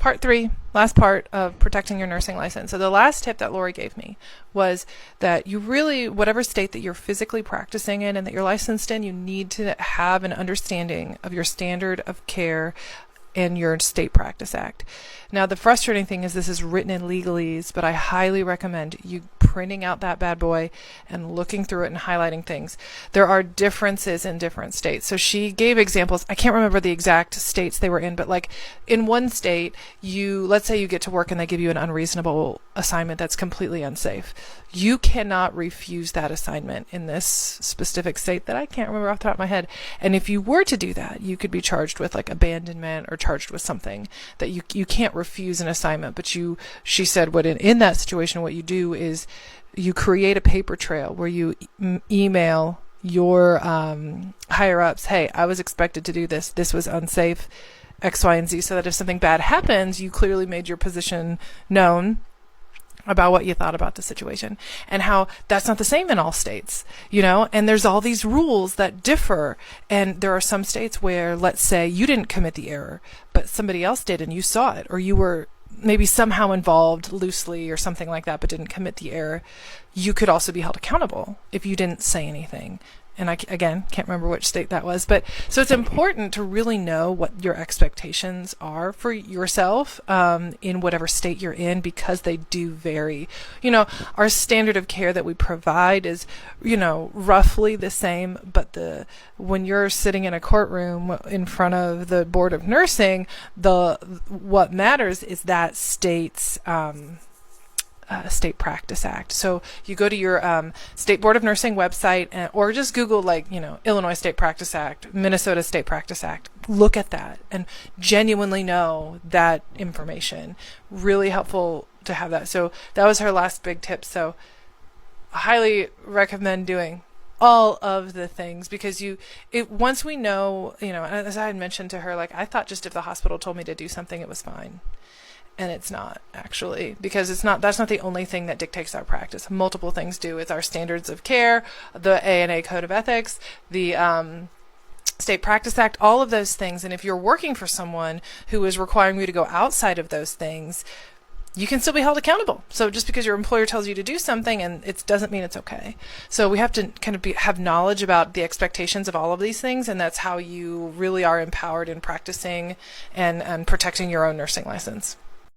part 3, last part of protecting your nursing license. So the last tip that Lori gave me was that you really, whatever state that you're physically practicing in and that you're licensed in, you need to have an understanding of your standard of care and your State Practice Act. Now, the frustrating thing is this is written in legalese, but I highly recommend you printing out that bad boy and looking through it and highlighting things. There are differences in different states. So she gave examples. I can't remember the exact states they were in, but like in one state, let's say you get to work and they give you an unreasonable assignment that's completely unsafe. You cannot refuse that assignment in this specific state that I can't remember off the top of my head. And if you were to do that, you could be charged with like abandonment or charged with something that you can't refuse an assignment. But she said what in that situation, what you do is you create a paper trail where you email your higher ups, hey, I was expected to do this. This was unsafe, X, Y, and Z, so that if something bad happens, you clearly made your position known about what you thought about the situation, and how that's not the same in all states, and there's all these rules that differ. And there are some states where, let's say you didn't commit the error, but somebody else did and you saw it, or you were maybe somehow involved loosely or something like that, but didn't commit the error. You could also be held accountable if you didn't say anything. And I, again, can't remember which state that was. But so it's important to really know what your expectations are for yourself in whatever state you're in, because they do vary. Our standard of care that we provide is, roughly the same. But when you're sitting in a courtroom in front of the Board of Nursing, what matters is that state's State Practice Act. So you go to your State Board of Nursing website, or just Google Illinois State Practice Act, Minnesota State Practice Act. Look at that and genuinely know that information. Really helpful to have that. So that was her last big tip. So I highly recommend doing all of the things, because once we know, as I had mentioned to her, I thought just if the hospital told me to do something, it was fine. And it's not, actually, because that's not the only thing that dictates our practice. Multiple things do. It's our standards of care, the ANA Code of Ethics, the State Practice Act, all of those things. And if you're working for someone who is requiring you to go outside of those things, you can still be held accountable. So just because your employer tells you to do something, and it doesn't mean it's okay. So we have to kind of have knowledge about the expectations of all of these things, and that's how you really are empowered in practicing and protecting your own nursing license.